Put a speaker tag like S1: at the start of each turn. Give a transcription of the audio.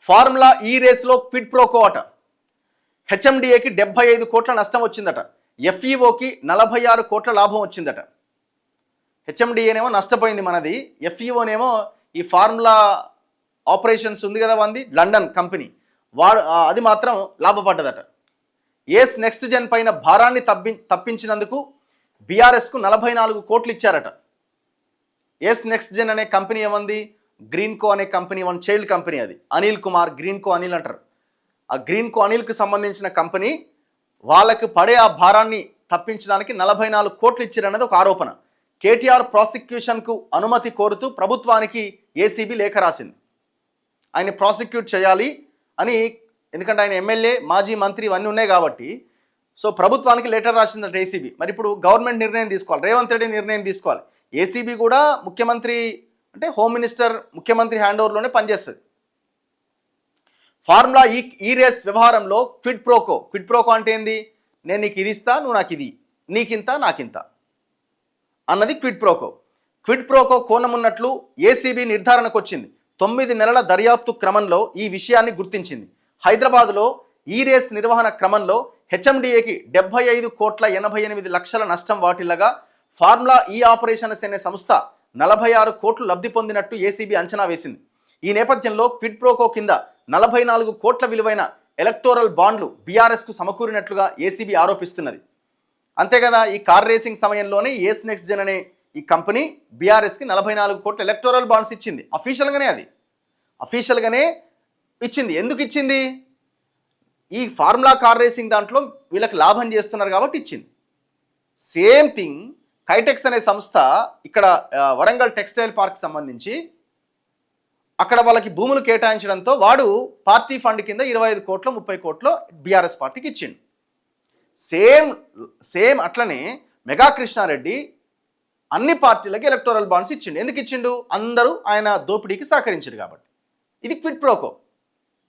S1: Formula ఈ రేస్లో quid pro quo అట. హెచ్ఎండిఏకి 75 కోట్ల నష్టం వచ్చిందట. ఎఫ్ఈఓకి 46 కోట్ల లాభం వచ్చిందట. హెచ్ఎండిఏనేమో నష్టపోయింది మనది, ఎఫ్ఈఓనేమో ఈ ఫార్ములా ఆపరేషన్స్ ఉంది కదా వంది లండన్ కంపెనీ, అది మాత్రం లాభపడ్డదట. ఏస్ నెక్స్ట్ జెన్ పైన భారాన్ని తప్పించినందుకు బీఆర్ఎస్కు 44 కోట్లు ఇచ్చారట. ఏస్ నెక్స్ట్ జెన్ అనే కంపెనీ ఏమంది, గ్రీన్కో అనే కంపెనీ, వన్ చైల్డ్ కంపెనీ, అది అనిల్ కుమార్, గ్రీన్కో అనిల్ అంటారు. ఆ గ్రీన్కో అనిల్కి సంబంధించిన కంపెనీ, వాళ్ళకి పడే ఆ భారాన్ని తప్పించడానికి 44 కోట్లు ఇచ్చారన్నది ఒక ఆరోపణ. కేటీఆర్ ప్రాసిక్యూషన్కు అనుమతి కోరుతూ ప్రభుత్వానికి ఏసీబీ లేఖ రాసింది. ఆయన ప్రాసిక్యూట్ చేయాలి అని, ఎందుకంటే ఆయన ఎమ్మెల్యే, మాజీ మంత్రి ఇవన్నీ ఉన్నాయి కాబట్టి. సో ప్రభుత్వానికి లెటర్ రాసిందట ఏసీబీ. మరి ఇప్పుడు గవర్నమెంట్ నిర్ణయం తీసుకోవాలి, రేవంత్ రెడ్డి నిర్ణయం తీసుకోవాలి. ఏసీబీ కూడా ముఖ్యమంత్రి అంటే హోమ్ మినిస్టర్, ముఖ్యమంత్రి హ్యాండ్ ఓవర్లోనే పనిచేస్తుంది. ఫార్ములా ఈ రేస్ వ్యవహారంలో క్విడ్ ప్రోకో అంటే ఏంది, నేను నీకు ఇది ఇస్తా, నువ్వు నాకు ఇది, నీకింత నాకింత అన్నది క్విడ్ ప్రోకో కోణం ఉన్నట్లు ఏసీబీ నిర్ధారణకు వచ్చింది. 9 నెలల దర్యాప్తు క్రమంలో ఈ విషయాన్ని గుర్తించింది. హైదరాబాద్లో ఈ రేస్ నిర్వహణ క్రమంలో హెచ్ఎండిఏకి 75 కోట్ల 88 లక్షల నష్టం వాటిల్లగా ఫార్ములా ఈ ఆపరేషన్స్ అనే సంస్థ 46 కోట్లు లబ్ధి పొందినట్టు ఏసీబీ అంచనా వేసింది. ఈ నేపథ్యంలో క్విడ్ ప్రోకో కింద 44 కోట్ల విలువైన ఎలక్టోరల్ బాండ్లు బీఆర్ఎస్కు సమకూరినట్లుగా ఏసీబీ ఆరోపిస్తున్నది. అంతే కదా, ఈ కార్ రేసింగ్ సమయంలోనే ఏస్ నెక్స్ట్ జెన్ అనే ఈ కంపెనీ బీఆర్ఎస్కి 44 కోట్ల ఎలక్టోరల్ బాండ్స్ ఇచ్చింది. అఫీషియల్గానే ఇచ్చింది. ఎందుకు ఇచ్చింది? ఈ ఫార్ములా కార్ రేసింగ్ దాంట్లో వీళ్ళకి లాభం చేస్తున్నారు కాబట్టి ఇచ్చింది. సేమ్ థింగ్ కైటెక్స్ అనే సంస్థ ఇక్కడ వరంగల్ టెక్స్టైల్ పార్క్ సంబంధించి అక్కడ వాళ్ళకి భూములు కేటాయించడంతో వాడు పార్టీ ఫండ్ కింద 25 కోట్లు 30 కోట్లు బీఆర్ఎస్ పార్టీకి ఇచ్చిండు. సేమ్ అట్లనే మెగా కృష్ణారెడ్డి అన్ని పార్టీలకి ఎలక్టోరల్ బాండ్స్ ఇచ్చిండు. ఎందుకు ఇచ్చిండు? అందరూ ఆయన దోపిడీకి సహకరించారు కాబట్టి. ఇది క్విడ్ ప్రోకో.